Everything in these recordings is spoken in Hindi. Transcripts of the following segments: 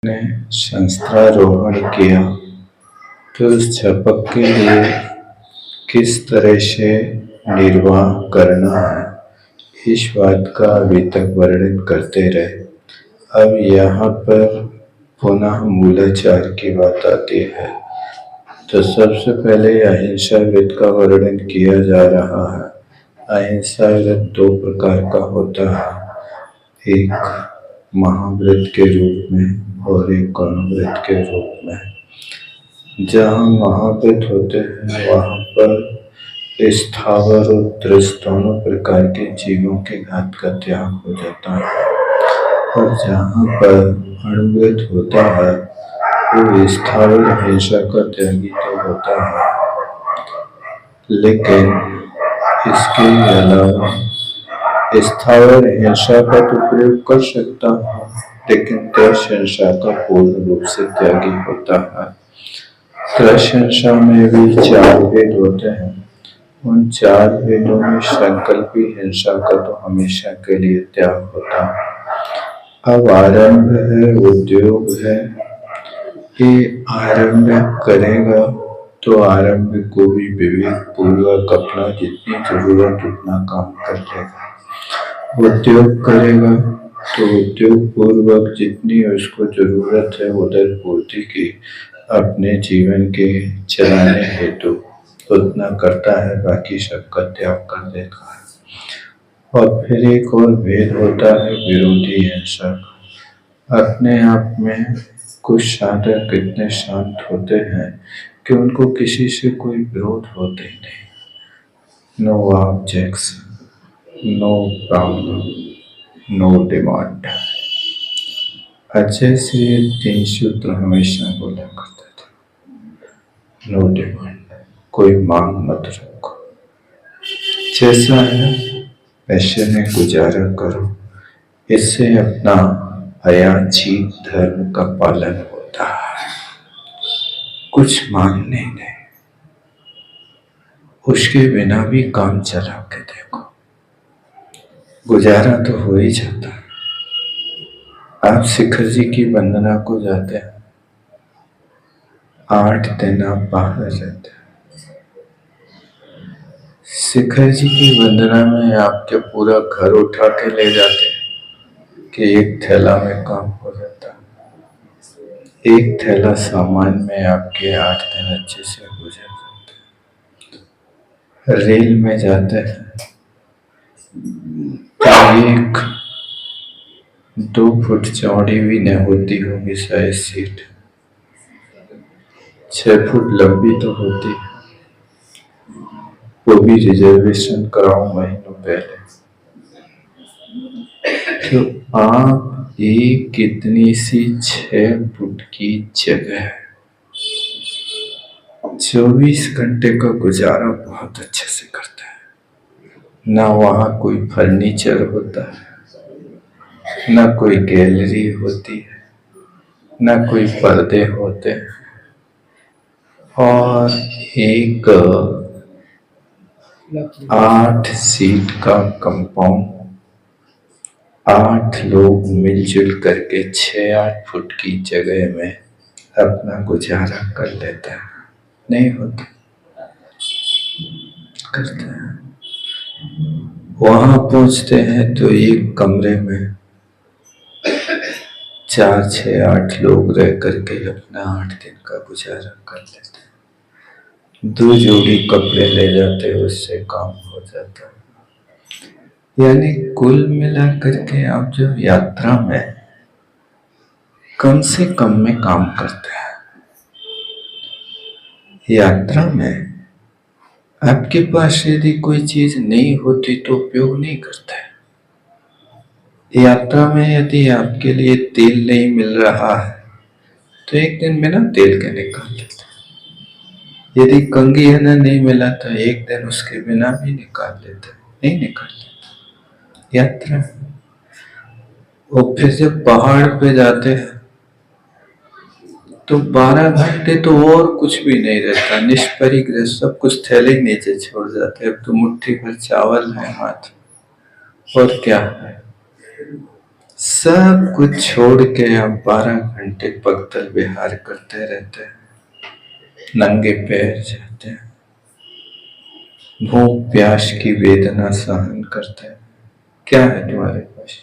ने शस्त्रारोहण किया तो उस झपक के लिए किस तरह से निर्वाह करना है, इस बात का अभी तक वर्णन करते रहे। अब यहाँ पर पुनः मूलाचार की बात आती है। तो सबसे पहले अहिंसा व्रत का वर्णन किया जा रहा है। अहिंसा व्रत दो प्रकार का होता है, एक महाव्रत के रूप में और एक करुणव्रत के रूप में। जहाँ महाव्रत होते हैं वहाँ पर स्थावर और त्रस्त दोनों प्रकार के जीवों के घात का त्याग हो जाता है, और जहाँ पर अणुव्रत होता है वो स्थावर हिंसा का त्यागी तो होता है, लेकिन इसके अलावा स्थावर हिंसा का तो प्रयोग कर सकता है, लेकिन त्रस हिंसा का पूर्ण रूप से त्यागी होता है। त्रस हिंसा में भी 4 भेद होते हैं। उन 4 भेदों में संकल्पी हिंसा का तो हमेशा के लिए त्याग होता है। अब आरंभ है, उद्योग है। ये आरंभ करेगा तो आरंभ को भी विवेक पूर्वक अपना जितनी जरूरत उतना काम कर लेगा। उद्योग करेगा तो उद्योग पूर्वक जितनी उसको जरूरत है उधर पूर्ति की अपने जीवन के चलाने हेतु उतना करता है, बाकी सबका त्याग कर देता है। और फिर एक और भेद होता है विरोधी हिंसा का। अपने आप में कुछ साधक इतने शांत होते हैं कि उनको किसी से कोई विरोध होते ही नहीं। No objection, no problem, no demand. अच्छे से 3 सूत्र हमेशा बोला करते थे। नो डिमांड, कोई मांग मत रखो, जैसा है वैसे में गुजारा करो। इससे अपना अयाचित धर्म का पालन होता है। कुछ मांगने नहीं, उसके बिना भी काम चला के देखो, गुजारा तो हो ही जाता है। आप शिखर जी की वंदना को जाते हैं, 8 दिन आप बाहर रहते हैं। शिखर जी की वंदना में आपके पूरा घर उठा के ले जाते हैं कि एक थैला में काम हो जाता है। एक थैला सामान में आपके 8 दिन अच्छे से गुजर जाते हैं। रेल में जाते हैं तो 2 फुट चौड़ी भी नहीं होती होगी शायद सीट, 6 फुट लंबी तो होती है, वो भी रिजर्वेशन कराओ महीनों पहले। तो आप एक कितनी सी 6 फुट की जगह 24 घंटे का गुजारा बहुत अच्छे से करता है। ना वहाँ कोई फर्नीचर होता है, ना कोई गैलरी होती है, ना कोई पर्दे होते हैं, और एक 8 सीट का कंपाउंड, 8 लोग मिलजुल करके 6-8 फुट की जगह में अपना गुजारा कर लेते हैं। नहीं होता, करते हैं। वहां पहुंचते हैं तो एक कमरे में 4, 6, 8 लोग रह करके अपना 8 दिन का गुजारा कर लेते हैं। 2 जोड़ी कपड़े ले जाते हैं, उससे काम हो जाता है। यानी कुल मिला करके आप जब यात्रा में कम से कम में काम करते हैं, यात्रा में आपके पास यदि कोई चीज नहीं होती तो उपयोग नहीं करता है। यात्रा में यदि आपके लिए तेल नहीं मिल रहा है तो एक दिन बिना तेल के निकाल लेते हैं। यदि कंघी नहीं मिला तो एक दिन उसके बिना भी निकाल लेते, नहीं निकाल लेते यात्रा। और फिर जब पहाड़ पे जाते हैं तो 12 घंटे तो और कुछ भी नहीं रहता, निष्परिग्रह, सब कुछ थैले नीचे छोड़ जाते हैं। अब तो मुट्ठी भर चावल है हाथ, और क्या है, सब कुछ छोड़ के आप 12 घंटे पगतल विहार करते रहते हैं, नंगे पैर जाते हैं, भूख प्यास की वेदना सहन करते हैं। क्या है तुम्हारे पास?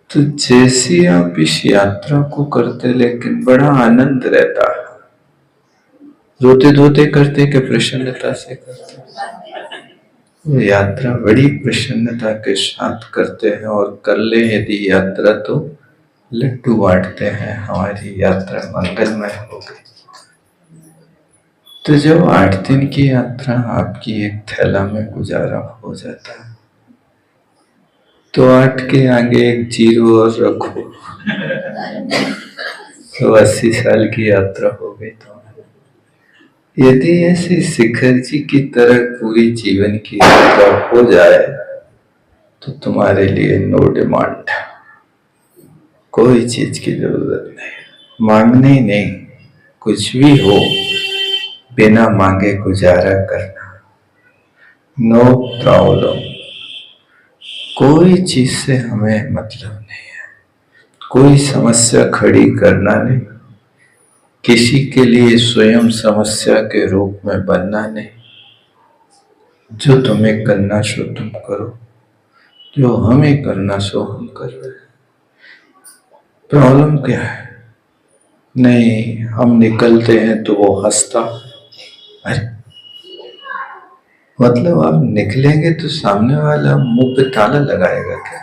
तो जैसी आप इस यात्रा को करते, लेकिन बड़ा आनंद रहता है। रोते धोते करते कि प्रसन्नता से करते? वो यात्रा बड़ी प्रसन्नता के साथ करते हैं, और कर ले यदि यात्रा तो लड्डू बांटते हैं, हमारी यात्रा मंगलमय हो गई। तो जब 8 दिन की यात्रा आपकी एक थैला में गुजारा हो जाता है, तो 8 के आगे एक 0 और रखो तो 80 साल की यात्रा हो गई। तो यदि ऐसे शिखर जी की तरह पूरी जीवन की यात्रा हो जाए तो तुम्हारे लिए नो डिमांड, कोई चीज की जरूरत नहीं, मांगने नहीं, कुछ भी हो बिना मांगे गुजारा करना, नो प्रॉब्लम। कोई चीज से हमें मतलब नहीं है, कोई समस्या खड़ी करना नहीं, किसी के लिए स्वयं समस्या के रूप में बनना नहीं। जो तुम्हें करना सो तुम करो, जो हमें करना सो हम कर रहे हैं। प्रॉब्लम क्या है? नहीं, हम निकलते हैं तो वो हंसता। अरे मतलब आप निकलेंगे तो सामने वाला मुंह पे ताला लगाएगा क्या?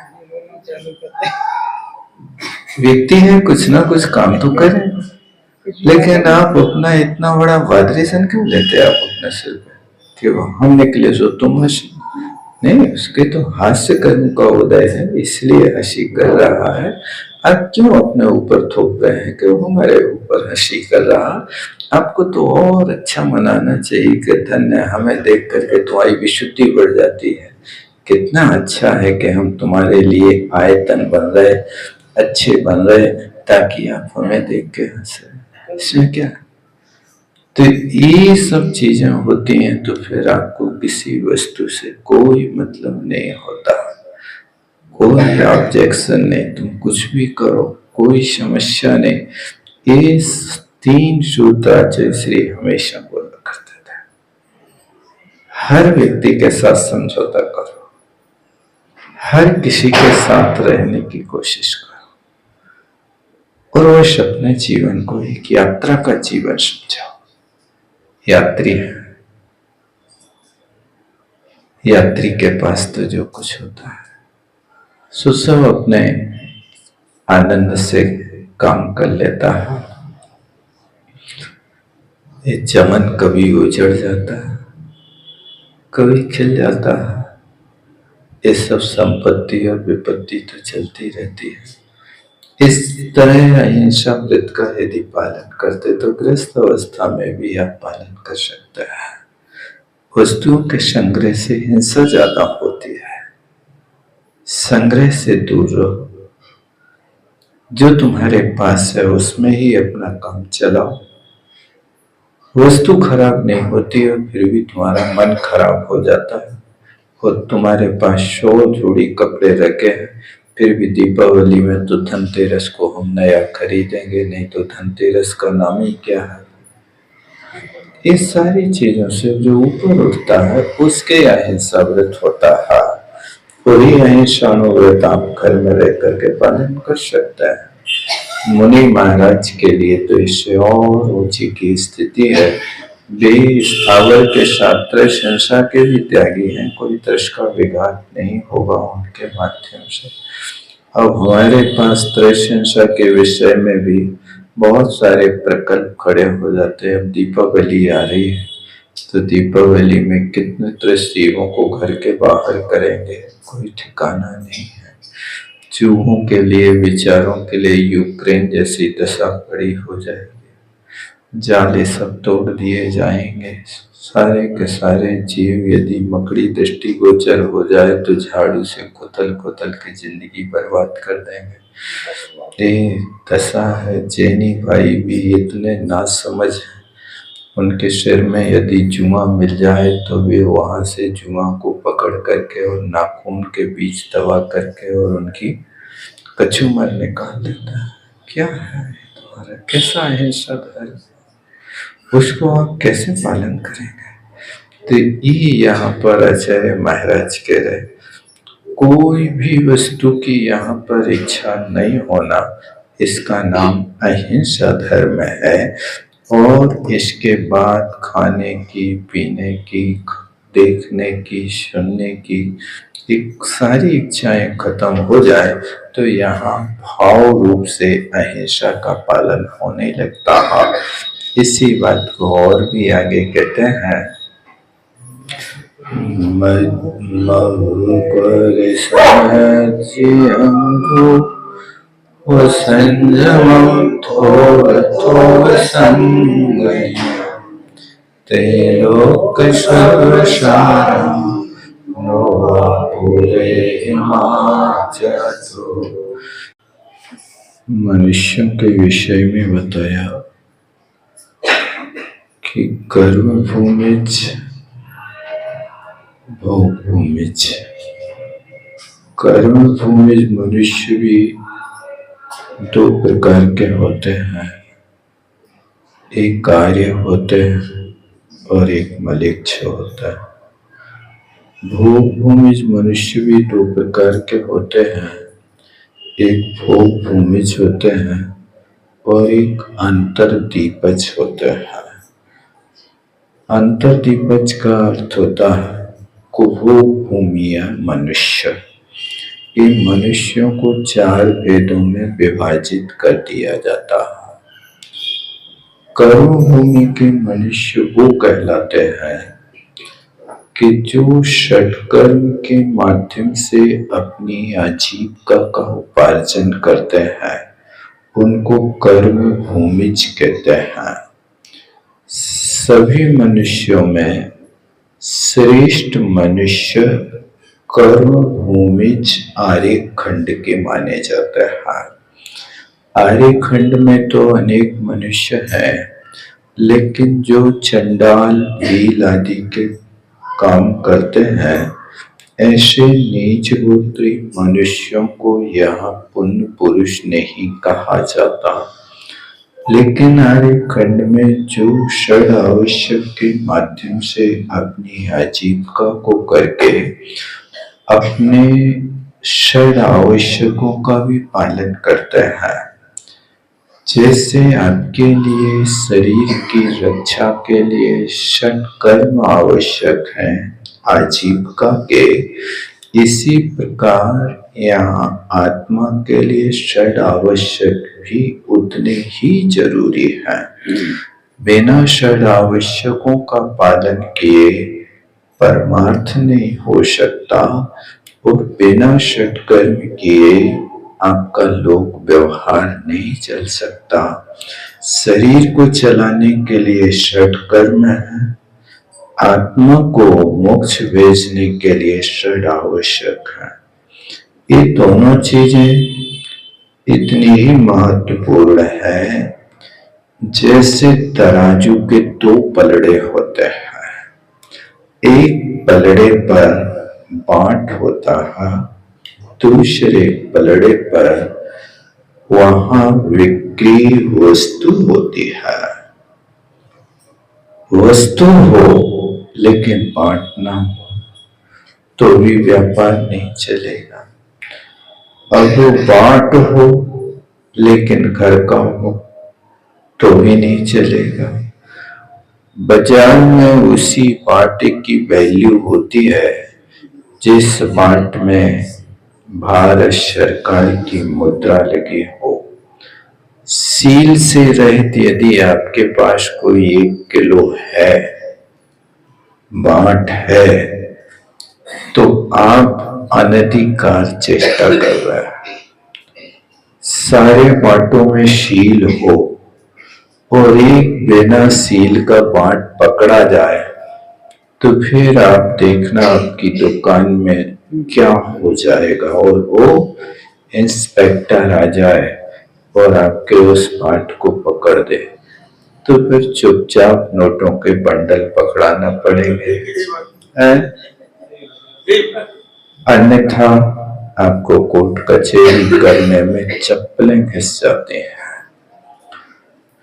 व्यक्ति है, कुछ ना कुछ काम तो करे। लेकिन आप अपना इतना बड़ा वादरेशन क्यों लेते हैं आप अपने सिर पे कि वो हम निकले सो तुम हंसी? नहीं, उसके तो हास्य कर्म का उदय है, इसलिए हंसी कर रहा है। आप क्यों अपने ऊपर थोप रहे हैं कि वो हमारे ऊपर हंसी कर रहा? आपको तो और अच्छा मनाना चाहिए कि धन्य, हमें देख करके तुम्हारी विशुद्धि बढ़ जाती है। कितना अच्छा है कि हम तुम्हारे लिए आयतन बन रहे, अच्छे बन रहे, ताकि आप हमें देख के हंसे। इसमें क्या? तो ये सब चीजें होती हैं तो फिर आपको किसी वस्तु से कोई मतलब नहीं होता, कोई ऑब्जेक्शन नहीं, तुम कुछ भी करो कोई समस्या नहीं। ये 3 सूत्राचार्य श्री हमेशा बोला करते थे, हर व्यक्ति के साथ समझौता करो, हर किसी के साथ रहने की कोशिश करो, और वो अपने जीवन को एक यात्रा का जीवन समझाओ। यात्री है, यात्री के पास तो जो कुछ होता है सो सब अपने आनंद से काम कर लेता है। ये चमन कभी उजड़ जाता है, कभी खिल जाता है। ये सब संपत्ति और विपत्ति तो चलती रहती है। इस तरह अहिंसा व्रत का यदि पालन करते तो गृहस्थ अवस्था में भी आप पालन कर सकते हैं। वस्तुओं के संग्रह से हिंसा ज्यादा होती है, संग्रह से दूर रहो। जो तुम्हारे पास है उसमें ही अपना काम चलाओ। वस्तु खराब नहीं होती और फिर भी तुम्हारा मन खराब हो जाता है, और तुम्हारे पास 100 जोड़ी कपड़े रखे हैं, फिर भी दीपावली में तो धनतेरस को हम नया खरीदेंगे, नहीं तो धनतेरस का नाम ही क्या है। इस सारी चीजों से जो ऊपर उठता है उसके अहिंसा व्रत होता है। पूरी अहिंसा व्रत आप घर में रह करके पालन कर सकते हैं। मुनि महाराज के लिए तो इससे और ऊंची की स्थिति है। वे स्थावर के शास्त्र संसार के भी त्यागी हैं, कोई तरस का विघात नहीं होगा उनके माध्यम से। अब हमारे पास त्रैशंसा के विषय में भी बहुत सारे प्रकल्प खड़े हो जाते हैं। अब दीपावली आ रही है तो दीपावली में कितने त्रैशीवों को घर के बाहर करेंगे, कोई ठिकाना नहीं है। चूहों के लिए, विचारों के लिए यूक्रेन जैसी दशा खड़ी हो जाएगी, जाले सब तोड़ दिए जाएंगे, सारे के सारे जीव यदि मकड़ी दृष्टिगोचर हो जाए तो झाड़ू से कुतल कुतल के जिंदगी बर्बाद कर देंगे। ये दशा है। जैनी भाई भी इतने नासमझ हैं, उनके सिर में यदि जुआ मिल जाए तो वे वहां से जुआ को पकड़ करके और नाखून के बीच दबा करके और उनकी कचूमर निकाल देता है। क्या है तुम्हारा, कैसा है धर्म, उसको आप कैसे पालन करेंगे? तो ये यहाँ पर आचार्य महाराज कह रहे, कोई भी वस्तु की यहाँ पर इच्छा नहीं होना, इसका नाम अहिंसा धर्म है। और इसके बाद खाने की, पीने की, देखने की, सुनने की एक सारी इच्छाएं खत्म हो जाए तो यहाँ भाव रूप से अहिंसा का पालन होने लगता है। इसी बात को और भी आगे कहते हैं, संयमं थोर थोर संगय त्रैलोक सर्वसारं नोवापुरे हिमाचलो। मनुष्यों के विषय में बताया कि कर्मभूमिच भोगभूमिच। कर्मभूमिज मनुष्य भी दो प्रकार के होते हैं, एक कार्य होते हैं और एक मलेच्छ होता है। भोगभूमिज मनुष्य भी दो प्रकार के होते हैं, एक भोगभूमिज होते हैं और एक अंतर्दीपज होते हैं। अंतर्दीपज का अर्थ होता है कुभोगभूमीय मनुष्य। इन मनुष्यों को चार भेदों में विभाजित कर दिया जाता है। कर्मभूमि के मनुष्य वो कहलाते हैं कि जो षट्कर्म के माध्यम से अपनी आजीविका का उपार्जन करते हैं, उनको कर्म भूमिज कहते हैं। सभी मनुष्यों में श्रेष्ठ मनुष्य कर्म भूमिज आर्यखंड के माने जाते हैं। आर्यखंड में तो अनेक मनुष्य हैं, लेकिन जो चंडाल, भील आदि के काम करते हैं, ऐसे नीच गोत्री मनुष्यों को यहाँ पुण्य पुरुष नहीं कहा जाता। लेकिन आर्यखंड में जो षड आवश्यक के माध्यम से अपनी आजीविका को करके अपने षड आवश्यकों का भी पालन करते हैं, जैसे आपके लिए शरीर की रक्षा के लिए षड कर्म आवश्यक हैं आजीविका के, इसी प्रकार यहाँ आत्मा के लिए षड आवश्यक भी उतने ही जरूरी है। बिना षड आवश्यकों का पालन किए परमार्थ नहीं हो सकता और बिना षड कर्म किए आपका लोक व्यवहार नहीं चल सकता। शरीर को चलाने के लिए षड कर्म है, आत्मा को मोक्ष भेजने के लिए षड आवश्यक है। ये दोनों चीजें इतनी ही महत्वपूर्ण है जैसे तराजू के दो पलड़े होते हैं। एक पलड़े पर बाट होता है, दूसरे पलड़े पर वहां विक्री वस्तु होती है। वस्तु हो लेकिन बाट ना हो तो भी व्यापार नहीं चलेगा। अब बाट हो लेकिन घर का हो तो भी नहीं चलेगा। बाजार में उसी बाट की वैल्यू होती है जिस बाट में भारत सरकार की मुद्रा लगी हो। सील से रहित यदि आपके पास कोई 1 किलो है, बाट है, तो आप अनधिकार चेष्टा कर रहे हैं। सारे बाटों में सील हो और एक बिना सील का बाट पकड़ा जाए तो फिर आप देखना आपकी दुकान में क्या हो जाएगा। और वो इंस्पेक्टर आ जाए और आपके उस बाट को पकड़ दे तो फिर चुपचाप नोटों के बंडल पकड़ाना पड़ेंगे, अन्यथा आपको कोर्ट कचहरी करने में चप्पलें घिस जाती हैं।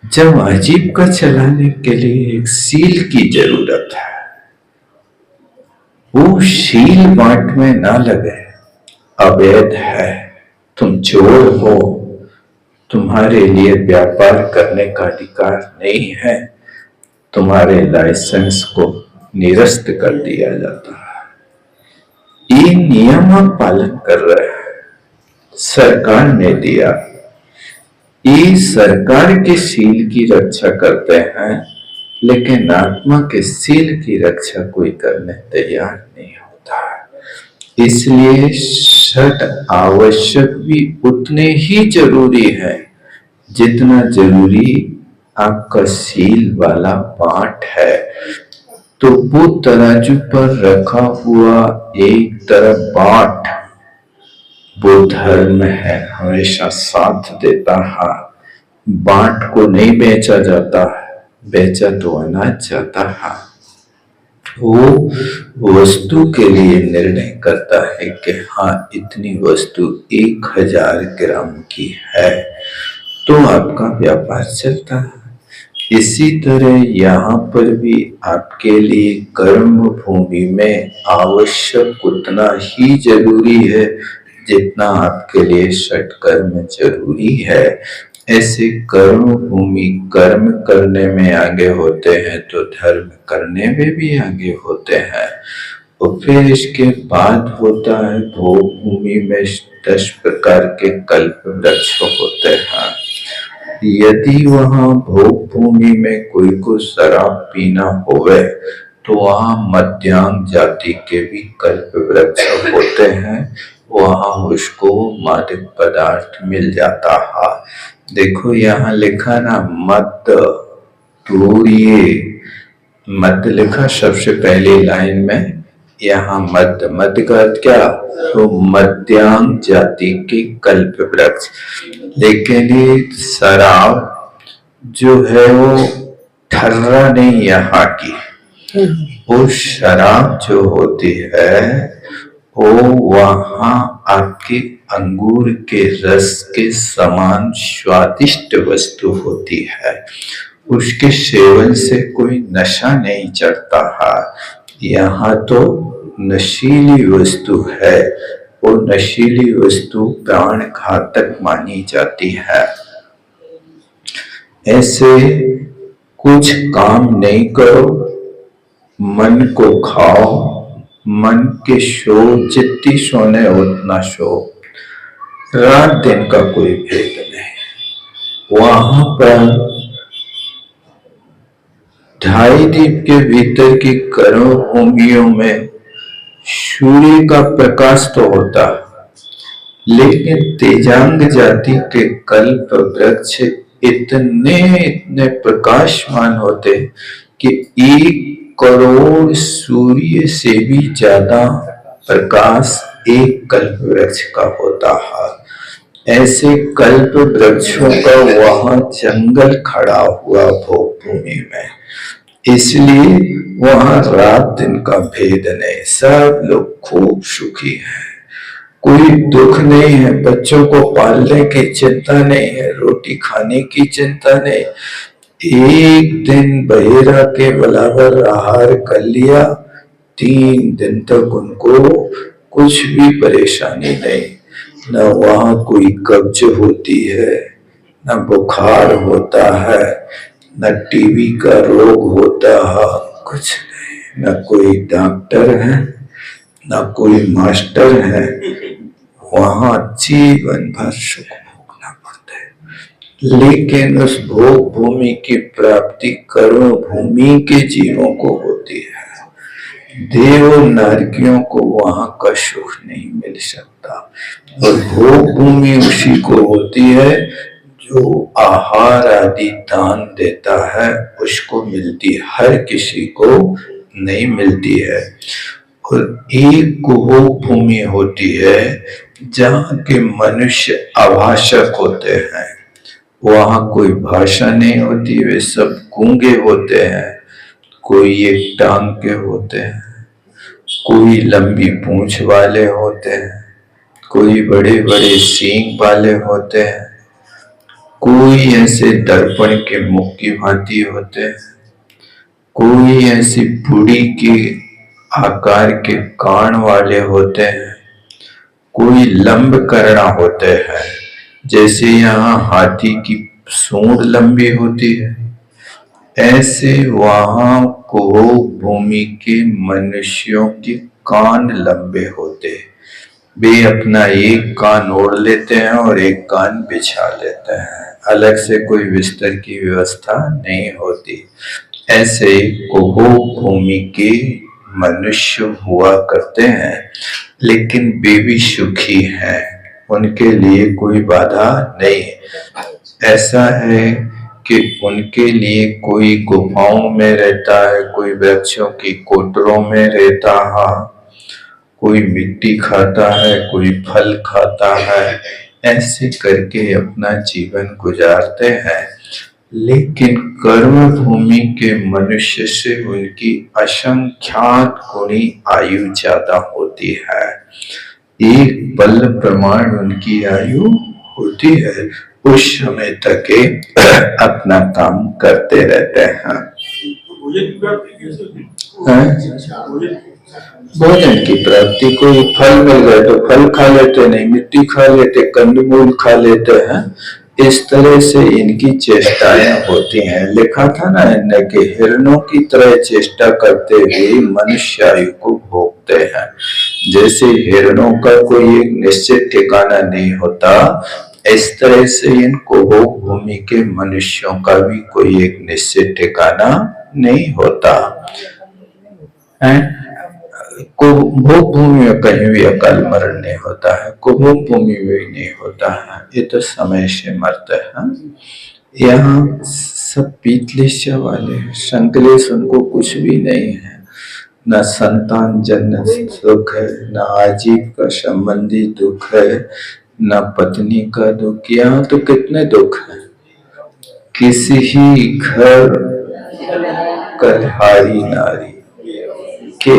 जब अजीब का चलाने के लिए एक सील की जरूरत है, वो सील बाट में ना लगे, अवैध है, तुम चोर हो, तुम्हारे लिए व्यापार करने का अधिकार नहीं है, तुम्हारे लाइसेंस को निरस्त कर दिया जाता है। ये नियम आप पालन कर रहे हैं, सरकार ने दिया, ये सरकार के सील की रक्षा करते हैं, लेकिन आत्मा के सील की रक्षा कोई करने तैयार नहीं होता। इसलिए षट आवश्यक भी उतने ही जरूरी है जितना जरूरी आपका सील वाला पाठ है। तो वो तराजू पर रखा हुआ एक तरफ पाठ वो धर्म है, हमेशा साथ देता है। बाट को नहीं बेचा जाता, बेचा तो अनाज जाता है। वो वस्तु के लिए निर्णय करता है कि हाँ इतनी वस्तु 1000 ग्राम की है, तो आपका व्यापार चलता है। इसी तरह यहाँ पर भी आपके लिए कर्म भूमि में आवश्यक उतना ही जरूरी है जितना आपके लिए षट कर्म जरूरी है। ऐसे कर्म भूमि कर्म करने में आगे होते हैं तो धर्म करने में भी आगे होते हैं। और फिर इसके बाद होता है भोग भूमि में 10 प्रकार के कल्प वृक्ष होते हैं। यदि वहां भोग भूमि में कोई को शराब पीना होवे तो वहां मध्यांग जाति के भी कल्प वृक्ष होते हैं, वहां उसको मादक पदार्थ मिल जाता है। देखो यहाँ लिखा ना मत, तो ये मत लिखा सबसे पहली लाइन में, यहाँ मत, मत का अर्थ क्या, तो मध्यांग जाति के कल्प वृक्ष। लेकिन ये शराब जो है वो ठर्रा नहीं यहाँ की, वो शराब जो होती है वो वहां आपके अंगूर के रस के समान स्वादिष्ट वस्तु होती है। उसके सेवन से कोई नशा नहीं चढ़ता है। यहाँ तो नशीली वस्तु है, वो नशीली वस्तु प्राण घातक मानी जाती है। ऐसे कुछ काम नहीं करो, मन को खाओ, मन के सो, जितनी सोने उतना सो, रात दिन का कोई भेद नहीं। वहां पर 2.5 दीप के भीतर की कर्म भूमियों में सूर्य का प्रकाश तो होता, लेकिन तेजांग जाति के कल्प वृक्ष इतने प्रकाशमान होते कि 1 करोड़ सूर्य से भी ज्यादा प्रकाश एक कल्प वृक्ष का होता है। ऐसे कल्प वृक्षों का वहां जंगल खड़ा हुआ भोग भूमि में, इसलिए वहां रात दिन का भेद नहीं, सब लोग खूब सुखी हैं, कोई दुख नहीं है, बच्चों को पालने की चिंता नहीं है, रोटी खाने की चिंता नहीं। एक दिन बहेरा के बराबर आहार कर लिया, 3 दिन तक उनको कुछ भी परेशानी नहीं, न वहां कोई कब्ज होती है, न बुखार होता है, न टीबी का रोग होता है, कुछ नहीं, न कोई डॉक्टर है, न कोई मास्टर है। वहां जीवन भर सुख भोगना पड़ता है, लेकिन उस भोग भूमि की प्राप्ति कर्म भूमि के जीवों को होती है। देव नारकियों को वहां का सुख नहीं मिल सकता, और भोग भूमि उसी को होती है जो आहार आदि दान देता है, उसको मिलती, हर किसी को नहीं मिलती है। और एक भोग भूमि होती है जहाँ के मनुष्य अभाषक होते हैं, वहां कोई भाषा नहीं होती, वे सब गूंगे होते हैं। कोई एक टांग के होते हैं, कोई लंबी पूंछ वाले होते हैं, कोई बड़े बड़े सींग वाले होते हैं, कोई ऐसे दर्पण के मुख की भांति होते हैं, कोई ऐसी बुढ़ी के आकार के कान वाले होते हैं, कोई लंब करना होते हैं, जैसे यहाँ हाथी की सूंड लंबी होती है, ऐसे वहां को भूमि के मनुष्यों के कान लंबे होते हैं। वे अपना एक कान ओढ़ लेते हैं और एक कान बिछा लेते हैं, अलग से कोई बिस्तर की व्यवस्था नहीं होती। ऐसे कोहो भूमि के मनुष्य हुआ करते हैं, लेकिन वे भी सुखी हैं, उनके लिए कोई बाधा नहीं। ऐसा है कि उनके लिए कोई गुफाओं में रहता है, कोई वृक्षों की कोटरों में रहता है, कोई मिट्टी खाता है, कोई फल खाता है, ऐसे करके अपना जीवन गुजारते हैं। लेकिन कर्म भूमि के मनुष्य से उनकी असंख्यात गुणी आयु ज्यादा होती है। एक पल प्रमाण उनकी आयु होती है, उस समय तक अपना काम करते रहते हैं। भोजन की प्राप्ति, कोई फल मिल गए तो फल खा लेते, नहीं मिट्टी खा लेते, कंदमूल खा लेते हैं। इस तरह से इनकी चेष्टाएं होती हैं। लिखा था ना इनने कि हिरणों की तरह चेष्टा करते हुए मनुष्य आयु को भोगते हैं। जैसे हिरणों का कोई एक निश्चित ठिकाना नहीं होता, इस तरह से इन कोहो भूमि के मनुष्यों का भी कोई एक निश्चित ठिकाना नहीं होता है। भोग भूमि में कहीं भी अकाल मरण नहीं होता है, कुभोग भूमि में भी नहीं होता है, ये तो समय से मरते हैं। यहाँ सब पीतलेश वाले संकलेश उनको कुछ भी नहीं है, न संतान जन्म दुख है, न आजीव का संबंधी दुख है, न पत्नी का दुख। यहाँ तो कितने दुख है, किसी ही घर कलहारी नारी के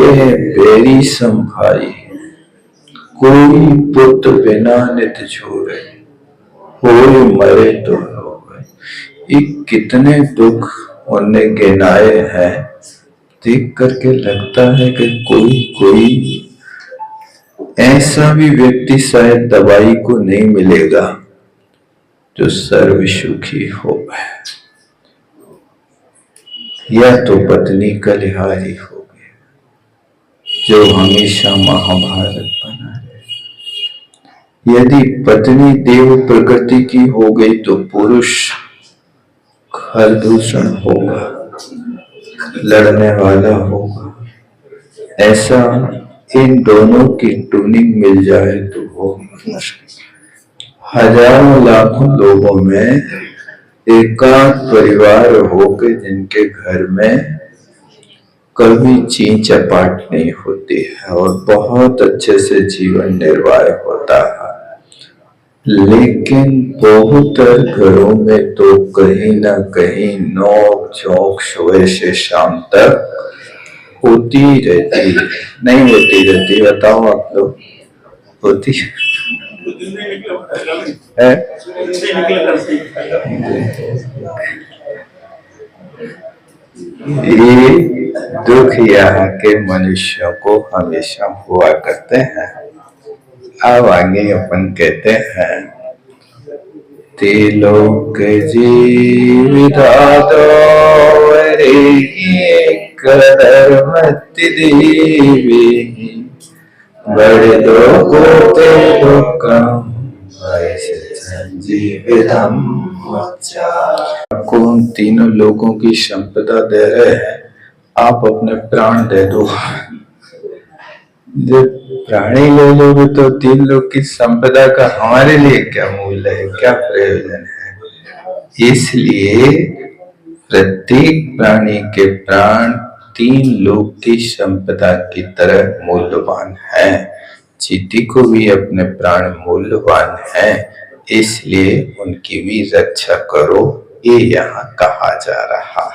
बेरी संभाई, कोई पुत्र बिना नित छोड़े, कोई मरे तो रोवे। ये कितने दुख उन्हें गिनाए हैं। देख करके लगता है कि कोई ऐसा भी व्यक्ति शायद दवाई को नहीं मिलेगा जो सर्व सुखी हो, या तो पत्नी कलिहारी हो जो हमेशा महाभारत बना रहे। यदि पत्नी देव प्रकृति की हो गई तो पुरुष खरदूषण होगा, लड़ने वाला होगा। ऐसा इन दोनों की ट्यूनिंग मिल जाए तो हो। हजारों लाखों लोगों में एकांत परिवार होकर जिनके घर में कभी चीं चपाट नहीं होती है और बहुत अच्छे से जीवन निर्वाह होता है। लेकिन बहुत घरों में तो कहीं ना कहीं नोक झोंक सुबह से शाम तक होती रहती नहीं होती रहती। बताओ आप लोग, होती है? ये दुख यहाँ के मनुष्यों को हमेशा हुआ करते हैं। अब आगे अपन कहते हैं, त्रिलोक जीविदातो कर्मति देवी, बड़े लोगों ते लोकम जीवितम। आपको उन तीनों लोगों की संपदा दे रहे हैं, आप अपने प्राण दे दो। जब प्राणी ले लोगे तो तीन लोग की संपदा का हमारे लिए क्या मूल्य है, क्या प्रयोजन है। इसलिए प्रत्येक प्राणी के प्राण तीन लोग की संपदा की तरह मूल्यवान है। चींटी को भी अपने प्राण मूल्यवान है, इसलिए उनकी भी रक्षा करो, ये यहाँ कहा जा रहा है।